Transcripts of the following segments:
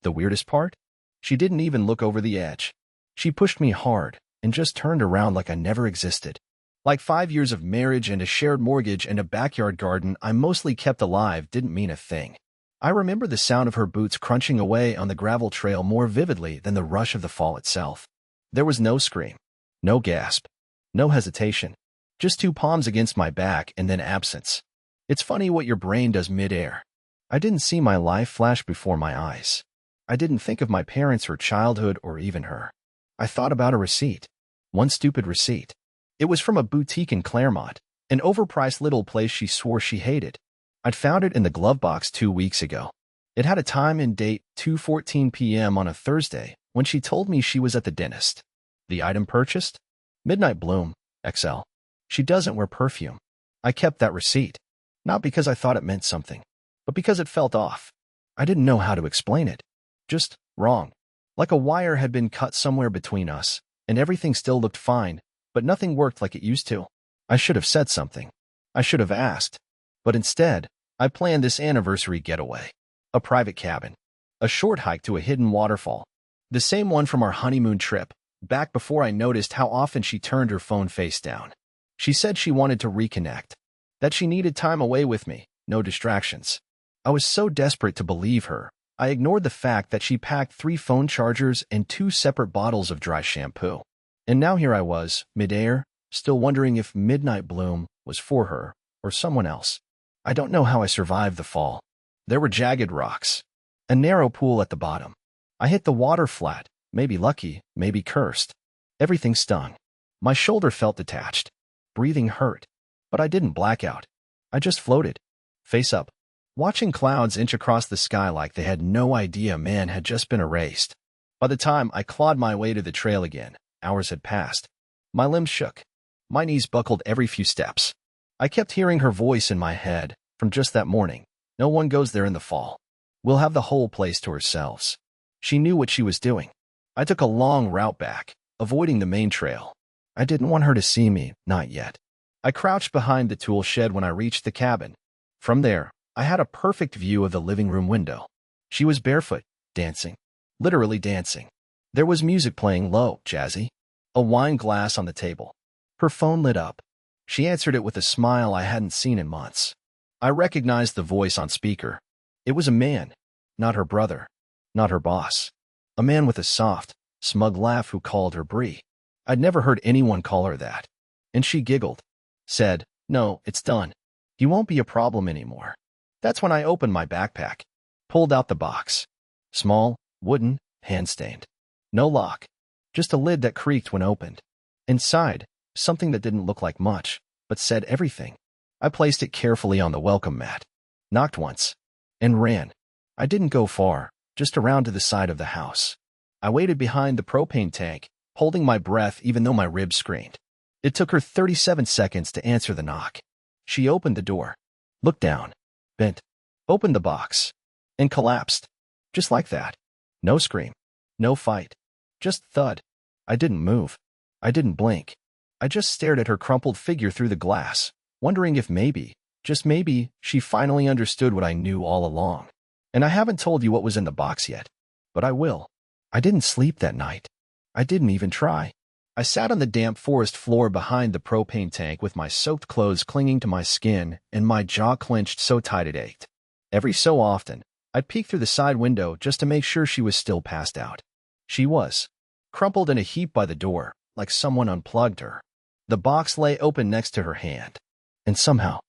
The weirdest part? She didn't even look over the edge. She pushed me hard and just turned around like I never existed. Like 5 years of marriage and a shared mortgage and a backyard garden I mostly kept alive didn't mean a thing. I remember the sound of her boots crunching away on the gravel trail more vividly than the rush of the fall itself. There was no scream, no gasp, no hesitation, just two palms against my back and then absence. It's funny what your brain does mid-air. I didn't see my life flash before my eyes. I didn't think of my parents or childhood or even her. I thought about a receipt. One stupid receipt. It was from a boutique in Claremont, an overpriced little place she swore she hated. I'd found it in the glove box 2 weeks ago. It had a time and date, 2:14 p.m. on a Thursday, when she told me she was at the dentist. The item purchased? Midnight Bloom, XL. She doesn't wear perfume. I kept that receipt. Not because I thought it meant something, but because it felt off. I didn't know how to explain it. Just wrong. Like a wire had been cut somewhere between us, and everything still looked fine, but nothing worked like it used to. I should have said something. I should have asked. But instead, I planned this anniversary getaway. A private cabin. A short hike to a hidden waterfall. The same one from our honeymoon trip, back before I noticed how often she turned her phone face down. She said she wanted to reconnect. That she needed time away with me, no distractions. I was so desperate to believe her, I ignored the fact that she packed 3 phone chargers and 2 separate bottles of dry shampoo. And now here I was, midair, still wondering if Midnight Bloom was for her or someone else. I don't know how I survived the fall. There were jagged rocks. A narrow pool at the bottom. I hit the water flat, maybe lucky, maybe cursed. Everything stung. My shoulder felt detached. Breathing hurt. But I didn't black out. I just floated, face up, watching clouds inch across the sky like they had no idea man had just been erased. By the time I clawed my way to the trail again, hours had passed. My limbs shook. My knees buckled every few steps. I kept hearing her voice in my head from just that morning. No one goes there in the fall. We'll have the whole place to ourselves. She knew what she was doing. I took a long route back, avoiding the main trail. I didn't want her to see me, not yet. I crouched behind the tool shed when I reached the cabin. From there, I had a perfect view of the living room window. She was barefoot, dancing. Literally dancing. There was music playing low, jazzy. A wine glass on the table. Her phone lit up. She answered it with a smile I hadn't seen in months. I recognized the voice on speaker. It was a man, not her brother, not her boss. A man with a soft, smug laugh who called her Brie. I'd never heard anyone call her that. And she giggled. Said, "No, it's done. You won't be a problem anymore." That's when I opened my backpack. Pulled out the box. Small, wooden, hand-stained. No lock. Just a lid that creaked when opened. Inside, something that didn't look like much, but said everything. I placed it carefully on the welcome mat. Knocked once. And ran. I didn't go far, just around to the side of the house. I waited behind the propane tank, holding my breath even though my ribs screamed. It took her 37 seconds to answer the knock. She opened the door, looked down, bent, opened the box, and collapsed. Just like that. No scream. No fight. Just thud. I didn't move. I didn't blink. I just stared at her crumpled figure through the glass, wondering if maybe, just maybe, she finally understood what I knew all along. And I haven't told you what was in the box yet. But I will. I didn't sleep that night. I didn't even try. I sat on the damp forest floor behind the propane tank with my soaked clothes clinging to my skin and my jaw clenched so tight it ached. Every so often, I'd peek through the side window just to make sure she was still passed out. She was. Crumpled in a heap by the door, like someone unplugged her. The box lay open next to her hand. And somehow,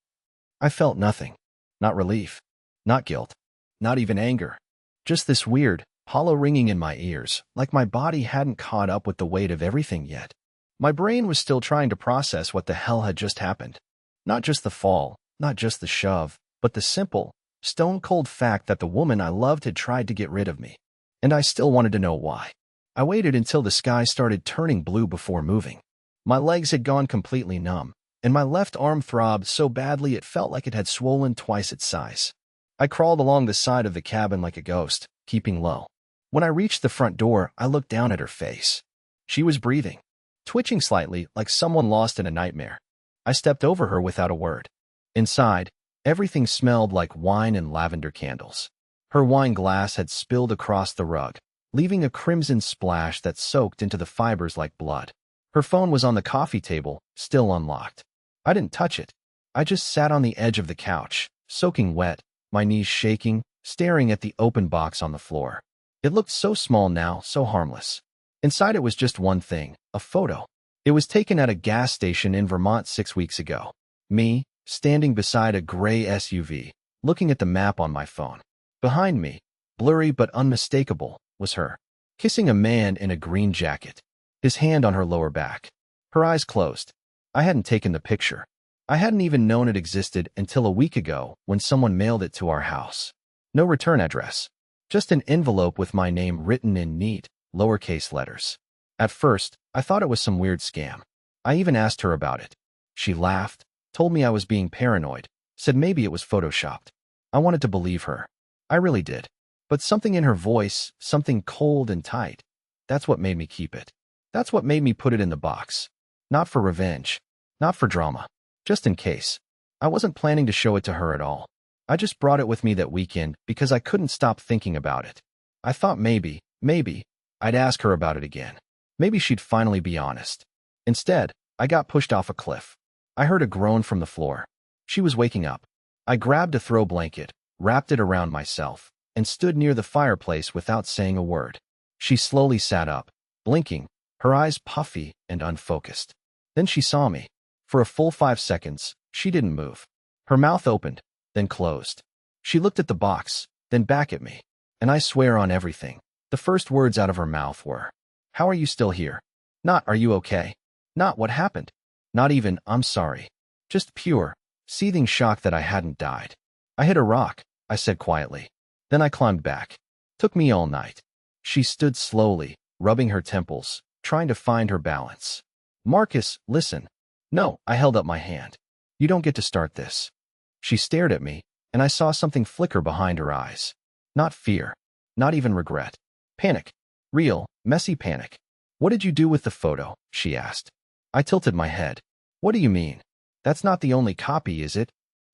I felt nothing. Not relief. Not guilt. Not even anger. Just this weird, hollow ringing in my ears, like my body hadn't caught up with the weight of everything yet. My brain was still trying to process what the hell had just happened. Not just the fall, not just the shove, but the simple, stone-cold fact that the woman I loved had tried to get rid of me. And I still wanted to know why. I waited until the sky started turning blue before moving. My legs had gone completely numb, and my left arm throbbed so badly it felt like it had swollen twice its size. I crawled along the side of the cabin like a ghost, keeping low. When I reached the front door, I looked down at her face. She was breathing, twitching slightly like someone lost in a nightmare. I stepped over her without a word. Inside, everything smelled like wine and lavender candles. Her wine glass had spilled across the rug, leaving a crimson splash that soaked into the fibers like blood. Her phone was on the coffee table, still unlocked. I didn't touch it. I just sat on the edge of the couch, soaking wet, my knees shaking, staring at the open box on the floor. It looked so small now, so harmless. Inside it was just one thing, a photo. It was taken at a gas station in Vermont 6 weeks ago. Me, standing beside a gray SUV, looking at the map on my phone. Behind me, blurry but unmistakable, was her, kissing a man in a green jacket, his hand on her lower back. Her eyes closed. I hadn't taken the picture. I hadn't even known it existed until a week ago when someone mailed it to our house. No return address. Just an envelope with my name written in neat, lowercase letters. At first, I thought it was some weird scam. I even asked her about it. She laughed, told me I was being paranoid, said maybe it was photoshopped. I wanted to believe her. I really did. But something in her voice, something cold and tight, that's what made me keep it. That's what made me put it in the box. Not for revenge. Not for drama. Just in case. I wasn't planning to show it to her at all. I just brought it with me that weekend because I couldn't stop thinking about it. I thought maybe, I'd ask her about it again. Maybe she'd finally be honest. Instead, I got pushed off a cliff. I heard a groan from the floor. She was waking up. I grabbed a throw blanket, wrapped it around myself, and stood near the fireplace without saying a word. She slowly sat up, blinking, her eyes puffy and unfocused. Then she saw me. For a full 5 seconds, she didn't move. Her mouth opened, then closed. She looked at the box, then back at me. And I swear on everything, the first words out of her mouth were, "How are you still here?" Not, "Are you okay?" Not, "What happened?" Not even, "I'm sorry." Just pure, seething shock that I hadn't died. "I hit a rock," I said quietly. Then I climbed back. Took me all night. She stood slowly, rubbing her temples, trying to find her balance. "Marcus, listen." "No," I held up my hand. "You don't get to start this." She stared at me, and I saw something flicker behind her eyes. Not fear. Not even regret. Panic. Real, messy panic. "What did you do with the photo?" she asked. I tilted my head. "What do you mean? That's not the only copy, is it?"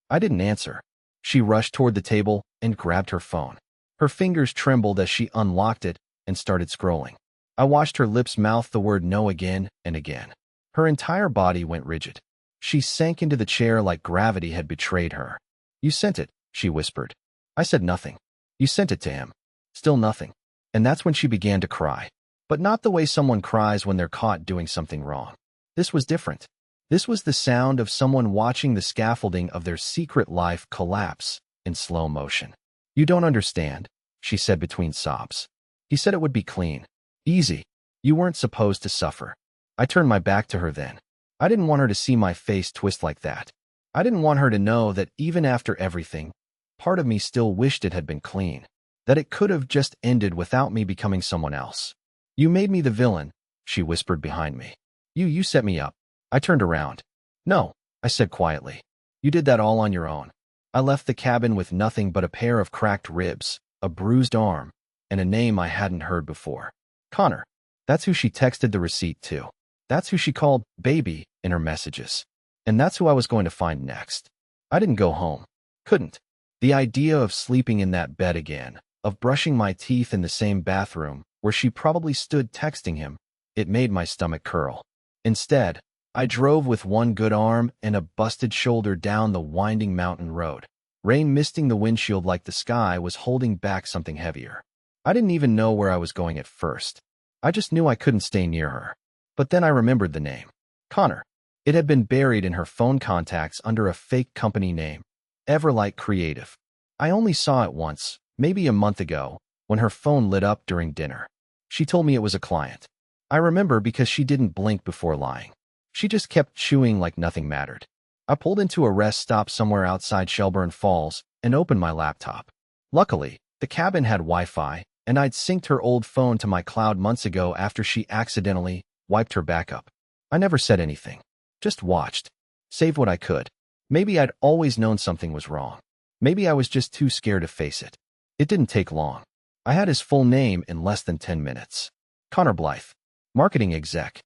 I didn't answer. She rushed toward the table and grabbed her phone. Her fingers trembled as she unlocked it and started scrolling. I watched her lips mouth the word no again and again. Her entire body went rigid. She sank into the chair like gravity had betrayed her. "You sent it," she whispered. I said nothing. "You sent it to him." Still nothing. And that's when she began to cry. But not the way someone cries when they're caught doing something wrong. This was different. This was the sound of someone watching the scaffolding of their secret life collapse in slow motion. "You don't understand," she said between sobs. "He said it would be clean. Easy. You weren't supposed to suffer." I turned my back to her then. I didn't want her to see my face twist like that. I didn't want her to know that even after everything, part of me still wished it had been clean. That it could have just ended without me becoming someone else. "You made me the villain," she whispered behind me. You set me up." I turned around. "No," I said quietly. "You did that all on your own." I left the cabin with nothing but a pair of cracked ribs, a bruised arm, and a name I hadn't heard before. Connor. That's who she texted the receipt to. That's who she called baby in her messages. And that's who I was going to find next. I didn't go home. Couldn't. The idea of sleeping in that bed again, of brushing my teeth in the same bathroom where she probably stood texting him, it made my stomach curl. Instead, I drove with one good arm and a busted shoulder down the winding mountain road. Rain misting the windshield like the sky was holding back something heavier. I didn't even know where I was going at first. I just knew I couldn't stay near her. But then I remembered the name. Connor. It had been buried in her phone contacts under a fake company name. Everlight Creative. I only saw it once, maybe a month ago, when her phone lit up during dinner. She told me it was a client. I remember because she didn't blink before lying. She just kept chewing like nothing mattered. I pulled into a rest stop somewhere outside Shelburne Falls and opened my laptop. Luckily, the cabin had Wi-Fi, and I'd synced her old phone to my cloud months ago after she accidentally wiped her backup. I never said anything. Just watched. Saved what I could. Maybe I'd always known something was wrong. Maybe I was just too scared to face it. It didn't take long. I had his full name in less than 10 minutes. Connor Blythe. Marketing exec.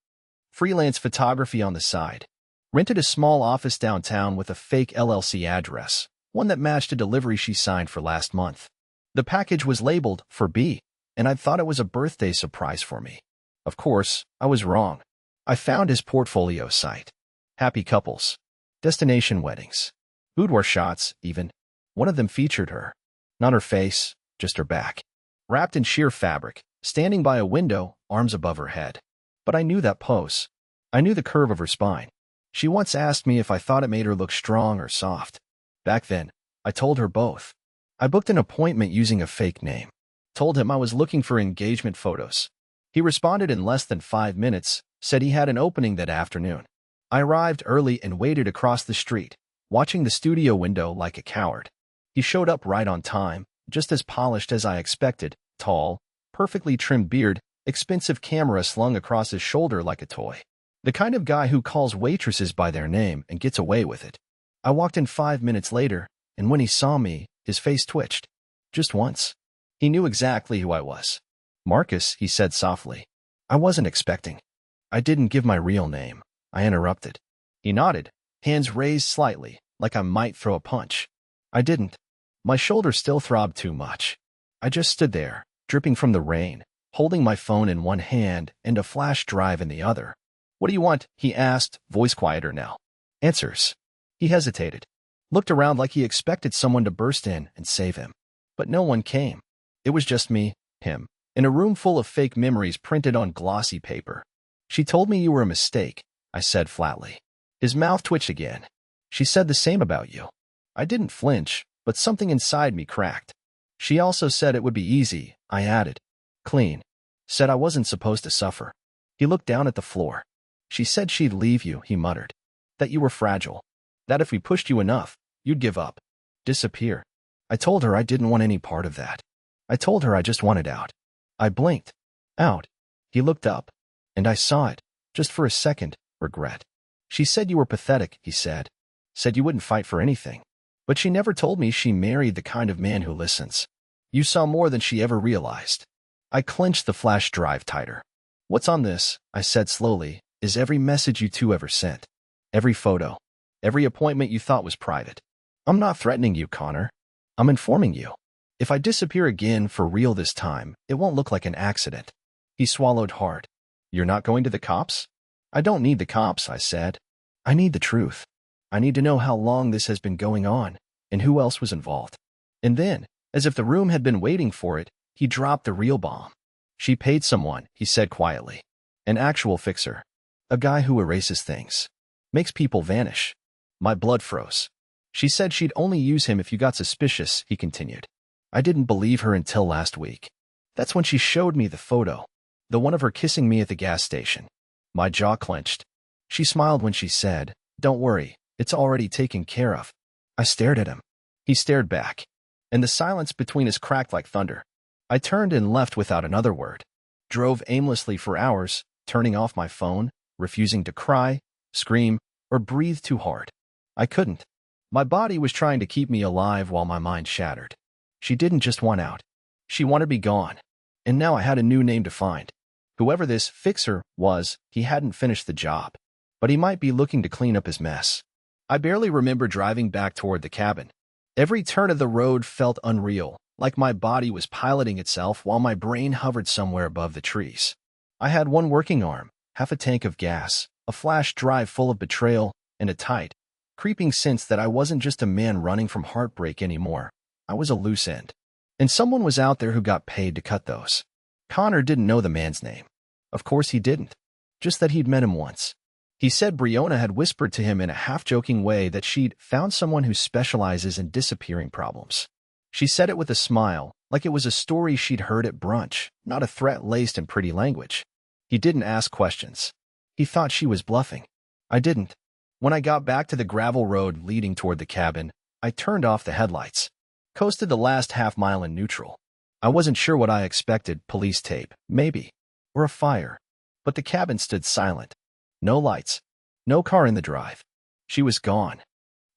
Freelance photography on the side. Rented a small office downtown with a fake LLC address, one that matched a delivery she signed for last month. The package was labeled for B, and I thought it was a birthday surprise for me. Of course, I was wrong. I found his portfolio site. Happy couples. Destination weddings. Boudoir shots, even. One of them featured her. Not her face, just her back. Wrapped in sheer fabric, standing by a window, arms above her head. But I knew that pose. I knew the curve of her spine. She once asked me if I thought it made her look strong or soft. Back then, I told her both. I booked an appointment using a fake name. Told him I was looking for engagement photos. He responded in less than 5 minutes, said he had an opening that afternoon. I arrived early and waited across the street, watching the studio window like a coward. He showed up right on time, just as polished as I expected, tall, perfectly trimmed beard, expensive camera slung across his shoulder like a toy. The kind of guy who calls waitresses by their name and gets away with it. I walked in 5 minutes later, and when he saw me, his face twitched. Just once. He knew exactly who I was. Marcus, he said softly. I wasn't expecting. I didn't give my real name. I interrupted. He nodded, hands raised slightly, like I might throw a punch. I didn't. My shoulder still throbbed too much. I just stood there, dripping from the rain, holding my phone in one hand and a flash drive in the other. What do you want? He asked, voice quieter now. Answers. He hesitated, looked around like he expected someone to burst in and save him. But no one came. It was just me, him, in a room full of fake memories printed on glossy paper. She told me you were a mistake, I said flatly. His mouth twitched again. She said the same about you. I didn't flinch, but something inside me cracked. She also said it would be easy, I added. Clean. Said I wasn't supposed to suffer. He looked down at the floor. She said she'd leave you, he muttered. That you were fragile. That if we pushed you enough, you'd give up. Disappear. I told her I didn't want any part of that. I told her I just wanted out. I blinked. Out. He looked up. And I saw it. Just for a second. Regret. She said you were pathetic, he said. Said you wouldn't fight for anything. But she never told me she married the kind of man who listens. You saw more than she ever realized. I clenched the flash drive tighter. What's on this, I said slowly, is every message you two ever sent. Every photo. Every appointment you thought was private. I'm not threatening you, Connor. I'm informing you. If I disappear again for real this time, it won't look like an accident. He swallowed hard. You're not going to the cops? I don't need the cops, I said. I need the truth. I need to know how long this has been going on, and who else was involved. And then, as if the room had been waiting for it, he dropped the real bomb. She paid someone, he said quietly. An actual fixer. A guy who erases things. Makes people vanish. My blood froze. She said she'd only use him if you got suspicious, he continued. I didn't believe her until last week. That's when she showed me the photo. The one of her kissing me at the gas station. My jaw clenched. She smiled when she said, Don't worry, it's already taken care of. I stared at him. He stared back. And the silence between us cracked like thunder. I turned and left without another word. Drove aimlessly for hours, turning off my phone, refusing to cry, scream, or breathe too hard. I couldn't. My body was trying to keep me alive while my mind shattered. She didn't just want out. She wanted me gone. And now I had a new name to find. Whoever this fixer was, he hadn't finished the job. But he might be looking to clean up his mess. I barely remember driving back toward the cabin. Every turn of the road felt unreal, like my body was piloting itself while my brain hovered somewhere above the trees. I had one working arm, half a tank of gas, a flash drive full of betrayal, and a tight, creeping sense that I wasn't just a man running from heartbreak anymore. I was a loose end. And someone was out there who got paid to cut those. Connor didn't know the man's name. Of course he didn't. Just that he'd met him once. He said Brionna had whispered to him in a half-joking way that she'd found someone who specializes in disappearing problems. She said it with a smile, like it was a story she'd heard at brunch, not a threat laced in pretty language. He didn't ask questions. He thought she was bluffing. I didn't. When I got back to the gravel road leading toward the cabin, I turned off the headlights. Coasted the last half-mile in neutral. I wasn't sure what I expected, police tape, maybe, or a fire. But the cabin stood silent. No lights. No car in the drive. She was gone.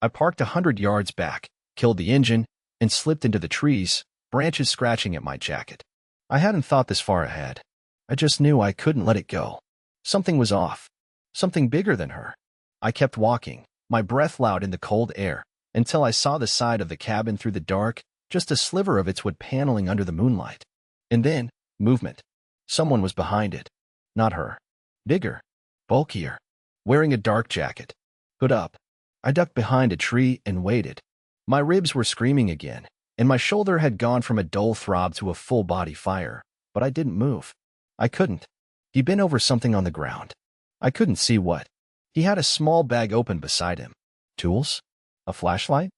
I parked 100 yards back, killed the engine, and slipped into the trees, branches scratching at my jacket. I hadn't thought this far ahead. I just knew I couldn't let it go. Something was off. Something bigger than her. I kept walking, my breath loud in the cold air, until I saw the side of the cabin through the dark, just a sliver of its wood paneling under the moonlight. And then, movement. Someone was behind it. Not her. Bigger. Bulkier. Wearing a dark jacket. Hood up. I ducked behind a tree and waited. My ribs were screaming again, and my shoulder had gone from a dull throb to a full-body fire, but I didn't move. I couldn't. He bent over something on the ground. I couldn't see what. He had a small bag open beside him. Tools? A flashlight?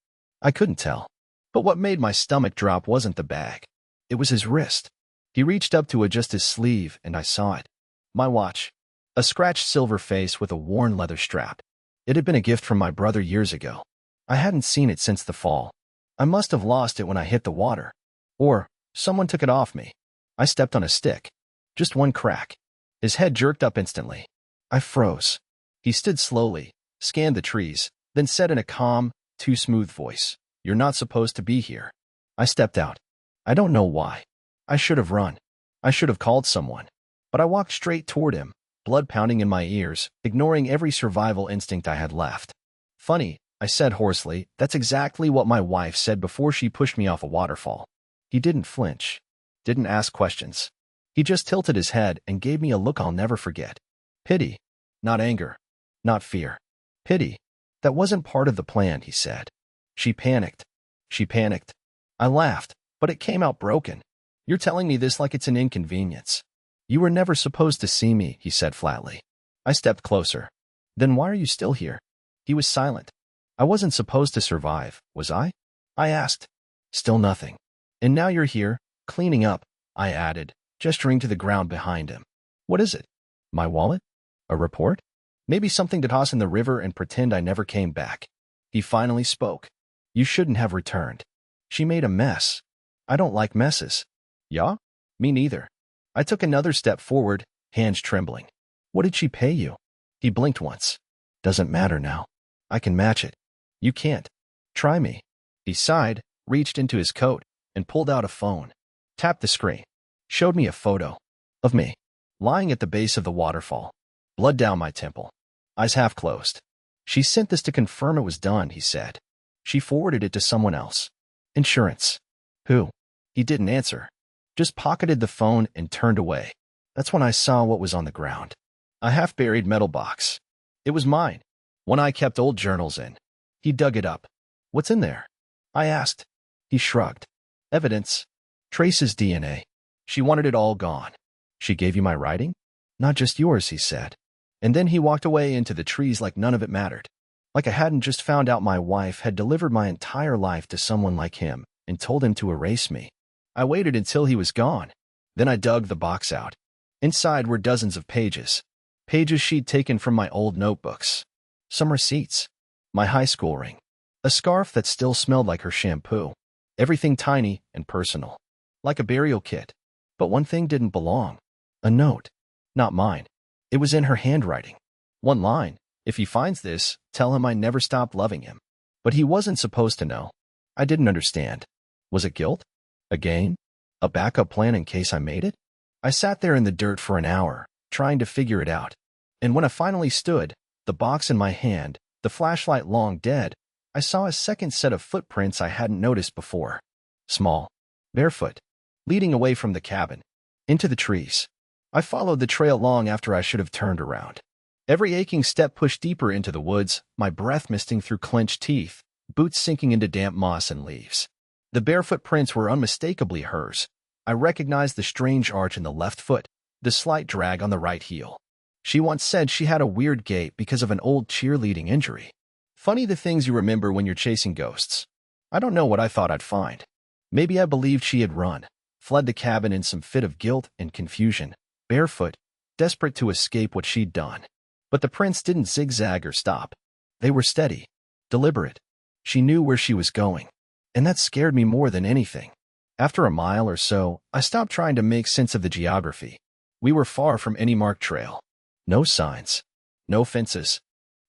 I couldn't tell. But what made my stomach drop wasn't the bag. It was his wrist. He reached up to adjust his sleeve, and I saw it. My watch. A scratched silver face with a worn leather strap. It had been a gift from my brother years ago. I hadn't seen it since the fall. I must have lost it when I hit the water. Or, someone took it off me. I stepped on a stick. Just one crack. His head jerked up instantly. I froze. He stood slowly, scanned the trees, then said in a calm, too smooth voice, "You're not supposed to be here." I stepped out. I don't know why. I should have run. I should have called someone. But I walked straight toward him, blood pounding in my ears, ignoring every survival instinct I had left. "Funny," I said hoarsely, "that's exactly what my wife said before she pushed me off a waterfall." He didn't flinch. Didn't ask questions. He just tilted his head and gave me a look I'll never forget. Pity. Not anger. Not fear. Pity. "That wasn't part of the plan," he said. She panicked. She panicked. I laughed, but it came out broken. "You're telling me this like it's an inconvenience." "You were never supposed to see me," he said flatly. I stepped closer. "Then why are you still here?" He was silent. "I wasn't supposed to survive, was I?" I asked. Still nothing. "And now you're here, cleaning up," I added, gesturing to the ground behind him. "What is it? My wallet? A report? Maybe something to toss in the river and pretend I never came back." He finally spoke. "You shouldn't have returned. She made a mess. I don't like messes." "Yeah? Me neither." I took another step forward, hands trembling. "What did she pay you?" He blinked once. "Doesn't matter now. I can match it." "You can't. Try me." He sighed, reached into his coat, and pulled out a phone. Tapped the screen. Showed me a photo. Of me. Lying at the base of the waterfall. Blood down my temple. Eyes half closed. "She sent this to confirm it was done," he said. "She forwarded it to someone else. Insurance." "Who?" He didn't answer. Just pocketed the phone and turned away. That's when I saw what was on the ground. A half-buried metal box. It was mine. One I kept old journals in. He dug it up. "What's in there?" I asked. He shrugged. "Evidence. Trace's DNA. She wanted it all gone." "She gave you my writing?" "Not just yours," he said. And then he walked away into the trees like none of it mattered. Like I hadn't just found out my wife had delivered my entire life to someone like him and told him to erase me. I waited until he was gone. Then I dug the box out. Inside were dozens of pages. Pages she'd taken from my old notebooks. Some receipts. My high school ring. A scarf that still smelled like her shampoo. Everything tiny and personal. Like a burial kit. But one thing didn't belong. A note. Not mine. It was in her handwriting. One line. "If he finds this, tell him I never stopped loving him." But he wasn't supposed to know. I didn't understand. Was it guilt? A game? A backup plan in case I made it? I sat there in the dirt for an hour, trying to figure it out. And when I finally stood, the box in my hand, the flashlight long dead, I saw a second set of footprints I hadn't noticed before. Small. Barefoot. Leading away from the cabin. Into the trees. I followed the trail long after I should have turned around. Every aching step pushed deeper into the woods, my breath misting through clenched teeth, boots sinking into damp moss and leaves. The barefoot prints were unmistakably hers. I recognized the strange arch in the left foot, the slight drag on the right heel. She once said she had a weird gait because of an old cheerleading injury. Funny the things you remember when you're chasing ghosts. I don't know what I thought I'd find. Maybe I believed she had run, fled the cabin in some fit of guilt and confusion, barefoot, desperate to escape what she'd done. But the prints didn't zigzag or stop. They were steady, deliberate. She knew where she was going. And that scared me more than anything. After a mile or so, I stopped trying to make sense of the geography. We were far from any marked trail. No signs. No fences.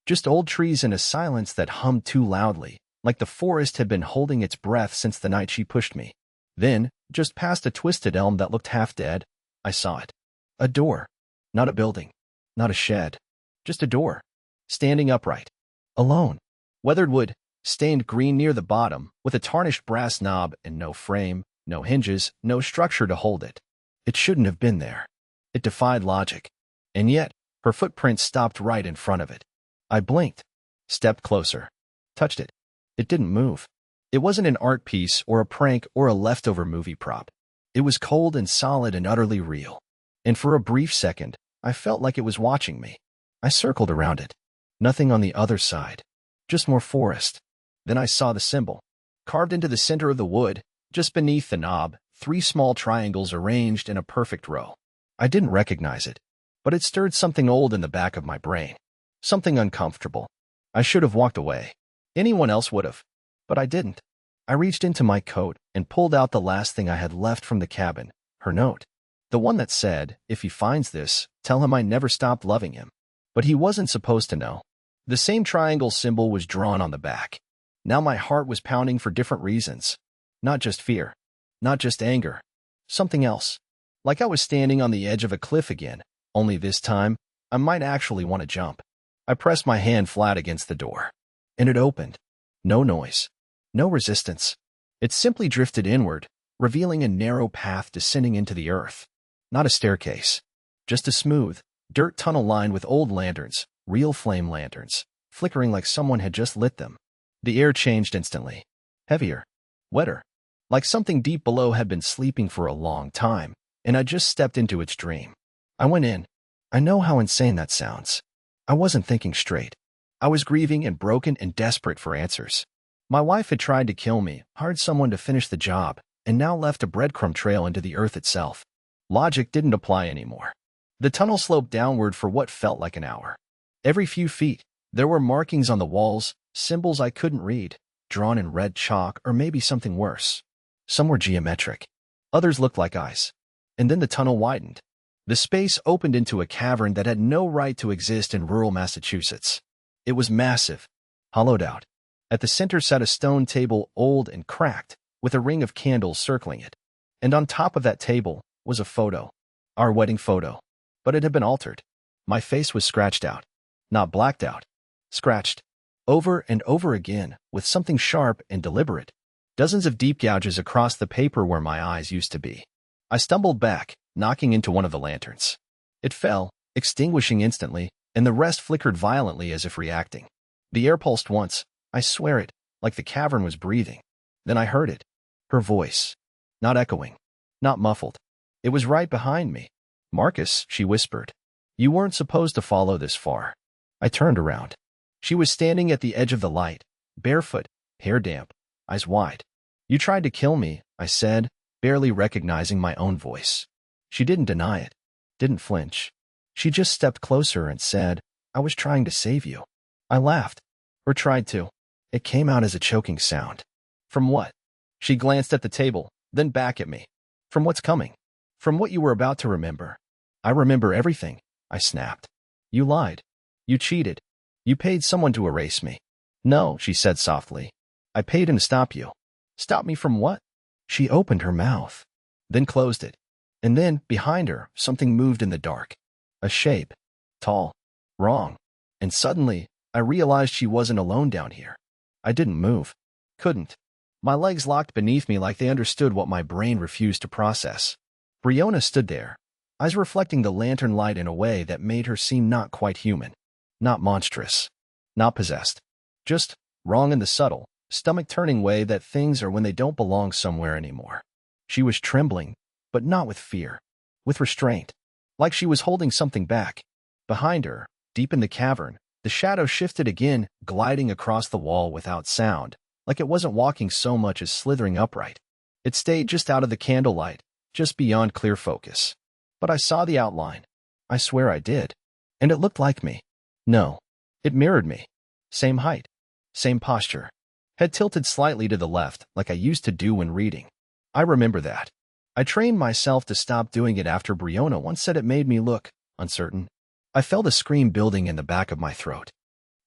Just old trees and a silence that hummed too loudly, like the forest had been holding its breath since the night she pushed me. Then, just past a twisted elm that looked half dead, I saw it. A door. Not a building. Not a shed. Just a door. Standing upright. Alone. Weathered wood, stained green near the bottom, with a tarnished brass knob and no frame, no hinges, no structure to hold it. It shouldn't have been there. It defied logic. And yet, her footprint stopped right in front of it. I blinked, stepped closer, touched it. It didn't move. It wasn't an art piece or a prank or a leftover movie prop. It was cold and solid and utterly real. And for a brief second, I felt like it was watching me. I circled around it. Nothing on the other side. Just more forest. Then I saw the symbol. Carved into the center of the wood, just beneath the knob, 3 small triangles arranged in a perfect row. I didn't recognize it, but it stirred something old in the back of my brain. Something uncomfortable. I should have walked away. Anyone else would have. But I didn't. I reached into my coat and pulled out the last thing I had left from the cabin, her note. The one that said, if he finds this, tell him I never stopped loving him. But he wasn't supposed to know. The same triangle symbol was drawn on the back. Now my heart was pounding for different reasons. Not just fear. Not just anger. Something else. Like I was standing on the edge of a cliff again, only this time, I might actually want to jump. I pressed my hand flat against the door. And it opened. No noise. No resistance. It simply drifted inward, revealing a narrow path descending into the earth. Not a staircase. Just a smooth, dirt tunnel lined with old lanterns, real flame lanterns, flickering like someone had just lit them. The air changed instantly. Heavier. Wetter. Like something deep below had been sleeping for a long time, and I just stepped into its dream. I went in. I know how insane that sounds. I wasn't thinking straight. I was grieving and broken and desperate for answers. My wife had tried to kill me, hired someone to finish the job, and now left a breadcrumb trail into the earth itself. Logic didn't apply anymore. The tunnel sloped downward for what felt like an hour. Every few feet, there were markings on the walls, symbols I couldn't read, drawn in red chalk or maybe something worse. Some were geometric. Others looked like eyes. And then the tunnel widened. The space opened into a cavern that had no right to exist in rural Massachusetts. It was massive, hollowed out. At the center sat a stone table, old and cracked, with a ring of candles circling it. And on top of that table was a photo. Our wedding photo. But it had been altered. My face was scratched out. Not blacked out. Scratched. Over and over again, with something sharp and deliberate. Dozens of deep gouges across the paper where my eyes used to be. I stumbled back, knocking into one of the lanterns. It fell, extinguishing instantly, and the rest flickered violently as if reacting. The air pulsed once, I swear it, like the cavern was breathing. Then I heard it. Her voice. Not echoing. Not muffled. It was right behind me. Marcus, she whispered. You weren't supposed to follow this far. I turned around. She was standing at the edge of the light, barefoot, hair damp, eyes wide. You tried to kill me, I said, barely recognizing my own voice. She didn't deny it. Didn't flinch. She just stepped closer and said, I was trying to save you. I laughed. Or tried to. It came out as a choking sound. From what? She glanced at the table, then back at me. From what's coming. From what you were about to remember. I remember everything, I snapped. You lied. You cheated. You paid someone to erase me. No, she said softly. I paid him to stop you. Stop me from what? She opened her mouth, then closed it. And then, behind her, something moved in the dark. A shape. Tall. Wrong. And suddenly, I realized she wasn't alone down here. I didn't move. Couldn't. My legs locked beneath me like they understood what my brain refused to process. Brionna stood there, eyes reflecting the lantern light in a way that made her seem not quite human. Not monstrous. Not possessed. Just wrong in the subtle, stomach-turning way that things are when they don't belong somewhere anymore. She was trembling, but not with fear. With restraint. Like she was holding something back. Behind her, deep in the cavern, the shadow shifted again, gliding across the wall without sound, like it wasn't walking so much as slithering upright. It stayed just out of the candlelight, just beyond clear focus. But I saw the outline. I swear I did. And it looked like me. No. It mirrored me. Same height. Same posture. Head tilted slightly to the left, like I used to do when reading. I remember that. I trained myself to stop doing it after Brionna once said it made me look uncertain. I felt a scream building in the back of my throat.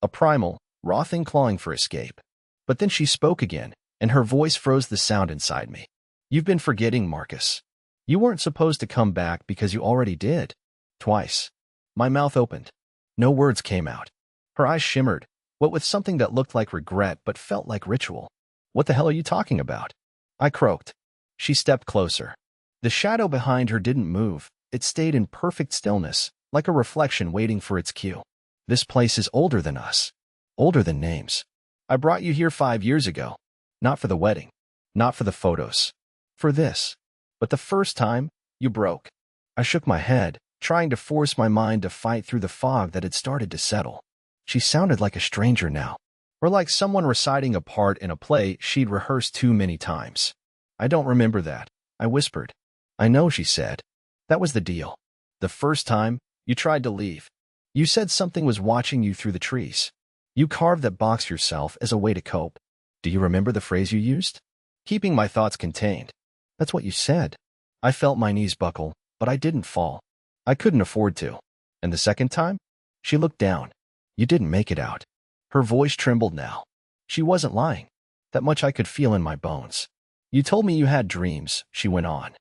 A primal, raw thing clawing for escape. But then she spoke again, and her voice froze the sound inside me. You've been forgetting, Marcus. You weren't supposed to come back because you already did. Twice. My mouth opened. No words came out. Her eyes shimmered, what with something that looked like regret but felt like ritual. What the hell are you talking about? I croaked. She stepped closer. The shadow behind her didn't move. It stayed in perfect stillness, like a reflection waiting for its cue. This place is older than us. Older than names. I brought you here 5 years ago. Not for the wedding. Not for the photos. For this. But the first time, you broke. I shook my head, trying to force my mind to fight through the fog that had started to settle. She sounded like a stranger now, or like someone reciting a part in a play she'd rehearsed too many times. I don't remember that, I whispered. I know, she said. That was the deal. The first time, you tried to leave. You said something was watching you through the trees. You carved that box yourself as a way to cope. Do you remember the phrase you used? Keeping my thoughts contained. That's what you said. I felt my knees buckle, but I didn't fall. I couldn't afford to. And the second time? She looked down. You didn't make it out. Her voice trembled now. She wasn't lying. That much I could feel in my bones. You told me you had dreams, she went on.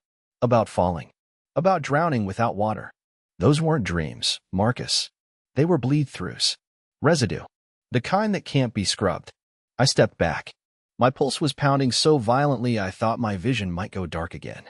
About falling. About drowning without water. Those weren't dreams, Marcus. They were bleed-throughs. Residue. The kind that can't be scrubbed. I stepped back. My pulse was pounding so violently I thought my vision might go dark again.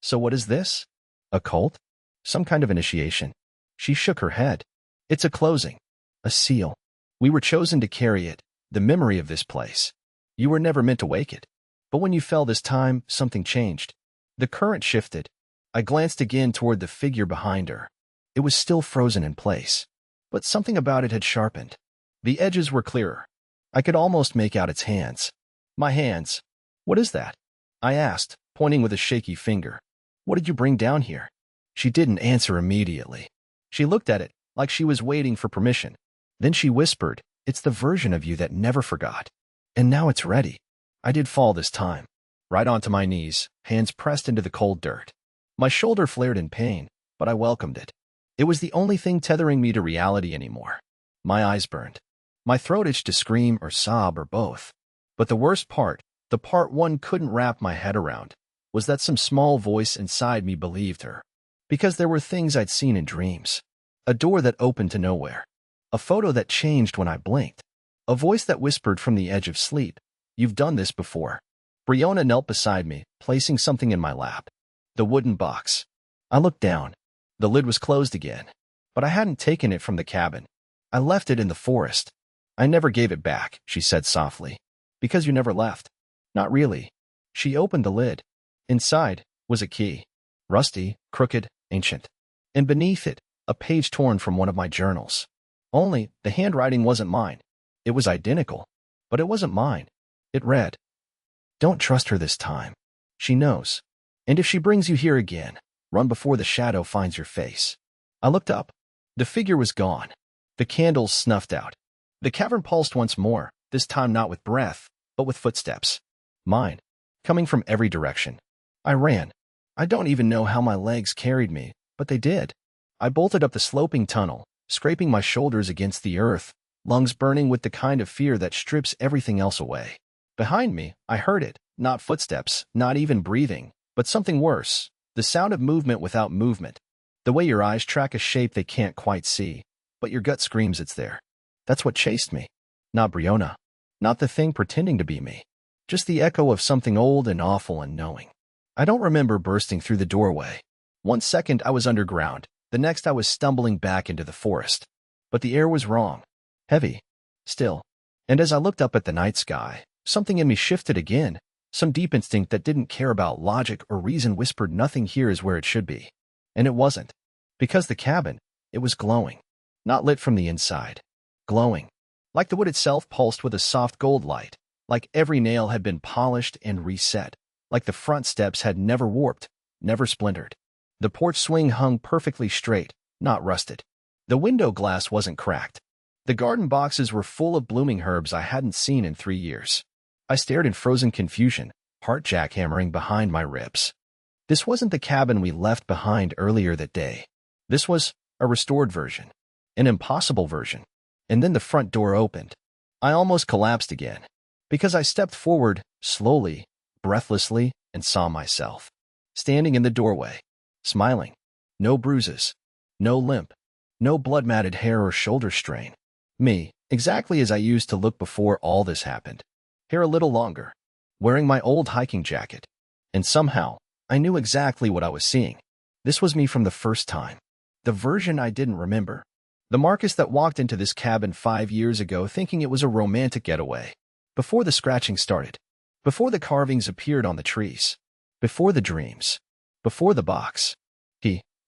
So what is this? A cult? Some kind of initiation? She shook her head. It's a closing. A seal. We were chosen to carry it, the memory of this place. You were never meant to wake it. But when you fell this time, something changed. The current shifted. I glanced again toward the figure behind her. It was still frozen in place. But something about it had sharpened. The edges were clearer. I could almost make out its hands. My hands. What is that? I asked, pointing with a shaky finger. What did you bring down here? She didn't answer immediately. She looked at it, like she was waiting for permission. Then she whispered, it's the version of you that never forgot. And now it's ready. I did fall this time. Right onto my knees, hands pressed into the cold dirt. My shoulder flared in pain, but I welcomed it. It was the only thing tethering me to reality anymore. My eyes burned. My throat itched to scream or sob or both. But the worst part, the part one couldn't wrap my head around, was that some small voice inside me believed her. Because there were things I'd seen in dreams. A door that opened to nowhere. A photo that changed when I blinked. A voice that whispered from the edge of sleep, you've done this before. Brionna knelt beside me, placing something in my lap. The wooden box. I looked down. The lid was closed again. But I hadn't taken it from the cabin. I left it in the forest. I never gave it back, she said softly. Because you never left. Not really. She opened the lid. Inside was a key. Rusty, crooked, ancient. And beneath it, a page torn from one of my journals. Only, the handwriting wasn't mine. It was identical. But it wasn't mine. It read, don't trust her this time. She knows. And if she brings you here again, run before the shadow finds your face. I looked up. The figure was gone. The candles snuffed out. The cavern pulsed once more, this time not with breath, but with footsteps. Mine. Coming from every direction. I ran. I don't even know how my legs carried me, but they did. I bolted up the sloping tunnel, scraping my shoulders against the earth, lungs burning with the kind of fear that strips everything else away. Behind me, I heard it, not footsteps, not even breathing, but something worse, the sound of movement without movement. The way your eyes track a shape they can't quite see, but your gut screams it's there. That's what chased me. Not Brionna. Not the thing pretending to be me. Just the echo of something old and awful and knowing. I don't remember bursting through the doorway. 1 second I was underground, the next I was stumbling back into the forest. But the air was wrong. Heavy. Still. And as I looked up at the night sky, something in me shifted again. Some deep instinct that didn't care about logic or reason whispered nothing here is where it should be. And it wasn't. Because the cabin, it was glowing. Not lit from the inside. Glowing. Like the wood itself pulsed with a soft gold light. Like every nail had been polished and reset. Like the front steps had never warped, never splintered. The porch swing hung perfectly straight, not rusted. The window glass wasn't cracked. The garden boxes were full of blooming herbs I hadn't seen in 3 years. I stared in frozen confusion, heart jackhammering behind my ribs. This wasn't the cabin we left behind earlier that day. This was a restored version. An impossible version. And then the front door opened. I almost collapsed again. Because I stepped forward, slowly, breathlessly, and saw myself. Standing in the doorway. Smiling. No bruises. No limp. No blood-matted hair or shoulder strain. Me, Exactly as I used to look before all this happened. Hair a little longer, wearing my old hiking jacket. And somehow, I knew exactly what I was seeing. This was me from the first time. The version I didn't remember. The Marcus that walked into this cabin 5 years ago thinking it was a romantic getaway. Before the scratching started. Before the carvings appeared on the trees. Before the dreams. Before the box.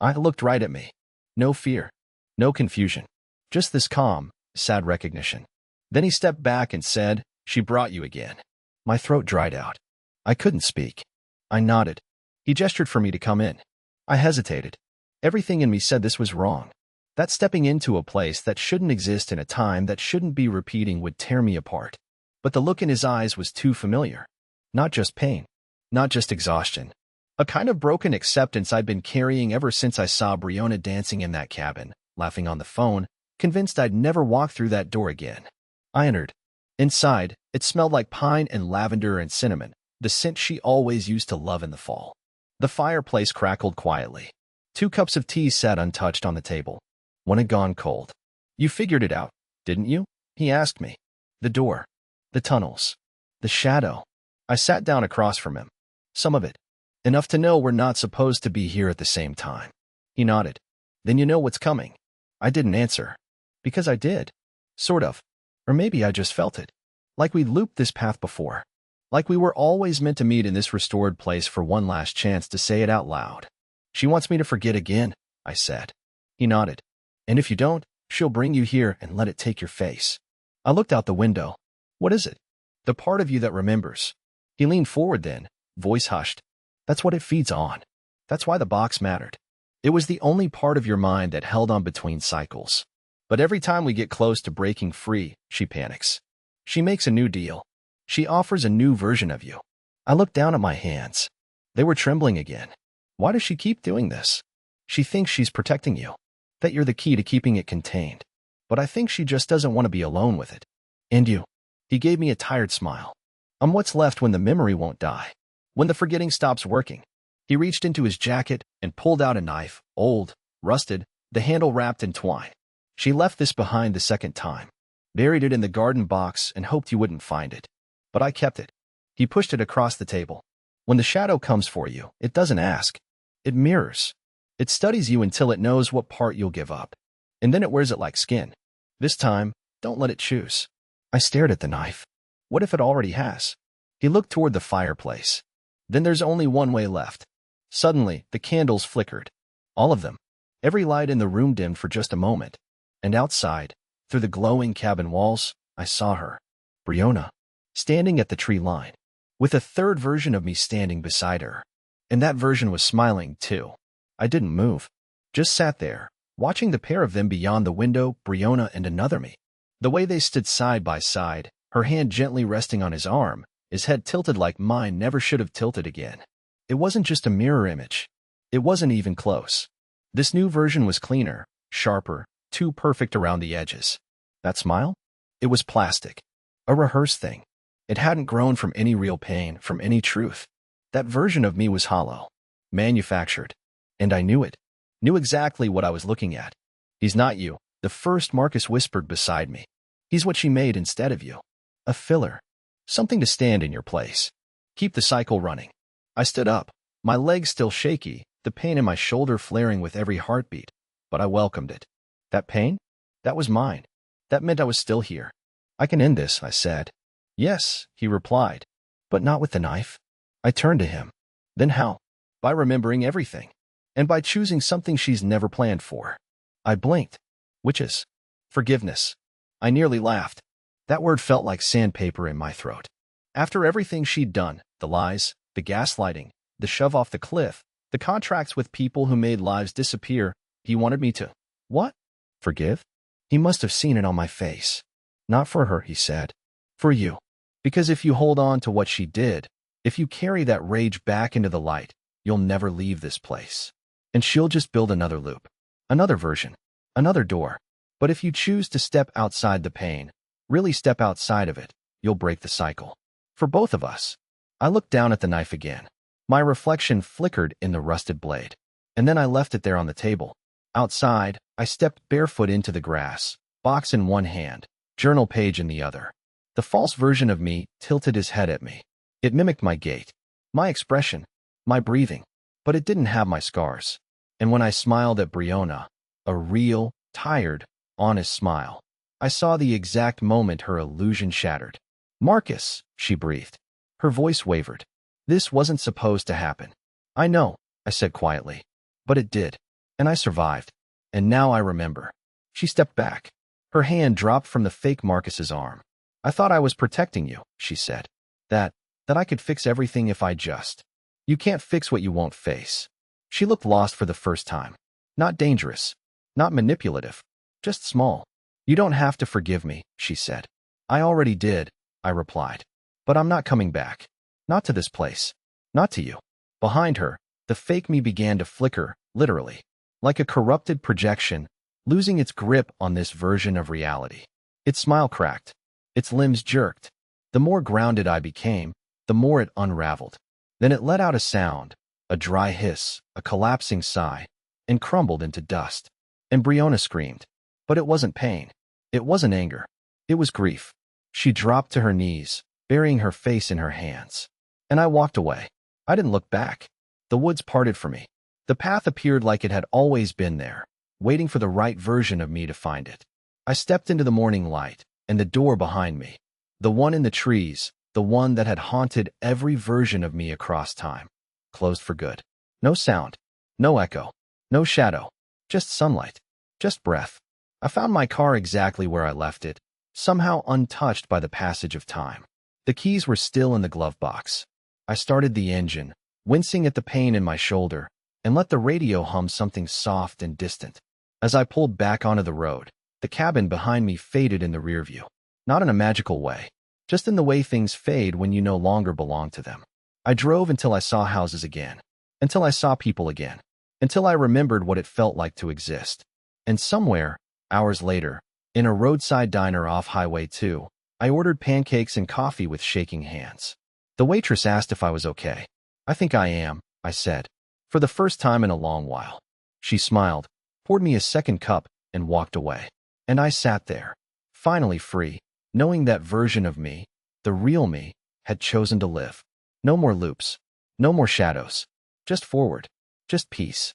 I looked right at me. No fear. No confusion. Just this calm, sad recognition. Then he stepped back and said, "She brought you again." My throat dried out. I couldn't speak. I nodded. He gestured for me to come in. I hesitated. Everything in me said this was wrong. That stepping into a place that shouldn't exist in a time that shouldn't be repeating would tear me apart. But the look in his eyes was too familiar. Not just pain. Not just exhaustion. A kind of broken acceptance I'd been carrying ever since I saw Brianna dancing in that cabin, laughing on the phone, convinced I'd never walk through that door again. I entered. Inside, it smelled like pine and lavender and cinnamon, the scent she always used to love in the fall. The fireplace crackled quietly. 2 cups of tea sat untouched on the table. One had gone cold. "You figured it out, didn't you?" he asked me. The door. The tunnels. The shadow. I sat down across from him. Some of it. Enough to know we're not supposed to be here at the same time. He nodded. "Then you know what's coming." I didn't answer. Because I did. Sort of. Or maybe I just felt it. Like we'd looped this path before. Like we were always meant to meet in this restored place for one last chance to say it out loud. "She wants me to forget again," I said. He nodded. "And if you don't, she'll bring you here and let it take your face." I looked out the window. "What is it?" "The part of you that remembers." He leaned forward then, voice hushed. "That's what it feeds on. That's why the box mattered. It was the only part of your mind that held on between cycles. But every time we get close to breaking free, she panics. She makes a new deal. She offers a new version of you." I looked down at my hands. They were trembling again. Why does she keep doing this? She thinks she's protecting you. That you're the key to keeping it contained. But I think she just doesn't want to be alone with it. "And you." He gave me a tired smile. "I'm what's left when the memory won't die. When the forgetting stops working." He reached into his jacket and pulled out a knife, old, rusted, the handle wrapped in twine. "She left this behind the second time. Buried it in the garden box and hoped you wouldn't find it. But I kept it." He pushed it across the table. "When the shadow comes for you, it doesn't ask. It mirrors. It studies you until it knows what part you'll give up. And then it wears it like skin. This time, don't let it choose." I stared at the knife. What if it already has? He looked toward the fireplace. "Then there's only one way left." Suddenly, the candles flickered. All of them. Every light in the room dimmed for just a moment. And outside, through the glowing cabin walls, I saw her. Brianna. Standing at the tree line. With a third version of me standing beside her. And that version was smiling, too. I didn't move. Just sat there, watching the pair of them beyond the window, Brianna and another me. The way they stood side by side, her hand gently resting on his arm, his head tilted like mine never should have tilted again. It wasn't just a mirror image. It wasn't even close. This new version was cleaner, sharper, too perfect around the edges. That smile? It was plastic. A rehearsed thing. It hadn't grown from any real pain, from any truth. That version of me was hollow. Manufactured. And I knew it. Knew exactly what I was looking at. "He's not you," the first Marcus whispered beside me. "He's what she made instead of you. A filler. Something to stand in your place. Keep the cycle running." I stood up, my legs still shaky, the pain in my shoulder flaring with every heartbeat. But I welcomed it. That pain? That was mine. That meant I was still here. "I can end this," I said. "Yes," he replied. "But not with the knife." I turned to him. "Then how?" "By remembering everything. And by choosing something she's never planned for." I blinked. "Which is?" "Forgiveness." I nearly laughed. That word felt like sandpaper in my throat. After everything she'd done, the lies, the gaslighting, the shove off the cliff, the contracts with people who made lives disappear, he wanted me to, what? Forgive? He must have seen it on my face. "Not for her," he said. "For you. Because if you hold on to what she did, if you carry that rage back into the light, you'll never leave this place. And she'll just build another loop. Another version. Another door. But if you choose to step outside the pain, really step outside of it, you'll break the cycle. For both of us." I looked down at the knife again. My reflection flickered in the rusted blade. And then I left it there on the table. Outside, I stepped barefoot into the grass, box in one hand, journal page in the other. The false version of me tilted his head at me. It mimicked my gait, my expression, my breathing, but it didn't have my scars. And when I smiled at Brionna, a real, tired, honest smile, I saw the exact moment her illusion shattered. "Marcus," she breathed. Her voice wavered. "This wasn't supposed to happen." "I know," I said quietly. "But it did. And I survived. And now I remember." She stepped back. Her hand dropped from the fake Marcus's arm. "I thought I was protecting you," she said. That I could fix everything if I just." "You can't fix what you won't face." She looked lost for the first time. "Not dangerous. Not manipulative. Just small." "You don't have to forgive me," she said. "I already did," I replied. "But I'm not coming back. Not to this place. Not to you." Behind her, the fake me began to flicker, literally, like a corrupted projection, losing its grip on this version of reality. Its smile cracked. Its limbs jerked. The more grounded I became, the more it unraveled. Then it let out a sound, a dry hiss, a collapsing sigh, and crumbled into dust. And Brionna screamed. But it wasn't pain. It wasn't anger. It was grief. She dropped to her knees, burying her face in her hands. And I walked away. I didn't look back. The woods parted for me. The path appeared like it had always been there, waiting for the right version of me to find it. I stepped into the morning light, and the door behind me, the one in the trees, the one that had haunted every version of me across time, closed for good. No sound, no echo, no shadow, just sunlight, just breath. I found my car exactly where I left it, somehow untouched by the passage of time. The keys were still in the glove box. I started the engine, wincing at the pain in my shoulder, and let the radio hum something soft and distant. As I pulled back onto the road, the cabin behind me faded in the rear view. Not in a magical way, just in the way things fade when you no longer belong to them. I drove until I saw houses again, until I saw people again, until I remembered what it felt like to exist. And somewhere, hours later, in a roadside diner off Highway 2, I ordered pancakes and coffee with shaking hands. The waitress asked if I was okay. "I think I am," I said, for the first time in a long while. She smiled, poured me a second cup, and walked away. And I sat there, finally free, knowing that version of me, the real me, had chosen to live. No more loops, no more shadows, just forward, just peace.